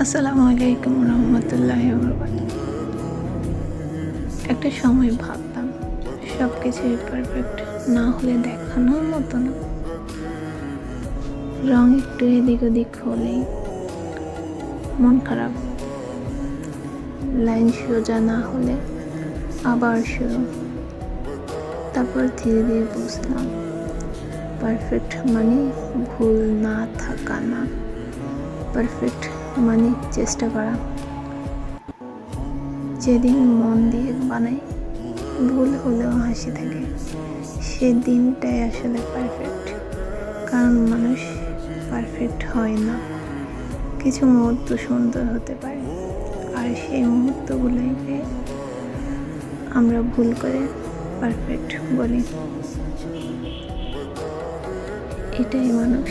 আসসালামু আলাইকুম রহমতুল্লাহি ওয়া বারাকাতুহু। একটা সময় ভাবতাম সব কিছুই পারফেক্ট না হলে দেখানোর মতো না। রং একটু এদিক ওদিক হলেই মন খারাপ, লাইন সোজা না হলে আবার শুরু। তারপর ধীরে ধীরে বুঝলাম পারফেক্ট মানে ভুল না থাকা না, পারফেক্ট মানে চেষ্টা করা। যেদিন মন দিয়ে বানাই, ভুল হলেও হাসি থাকে, সেদিনটাই আসলে পারফেক্ট। কারণ মানুষ পারফেক্ট হয় না, কিছু মুহূর্ত সুন্দর হতে পারে, আর সেই মুহূর্তগুলোকে আমরা ভুল করে পারফেক্ট বলি। এটাই মানুষ।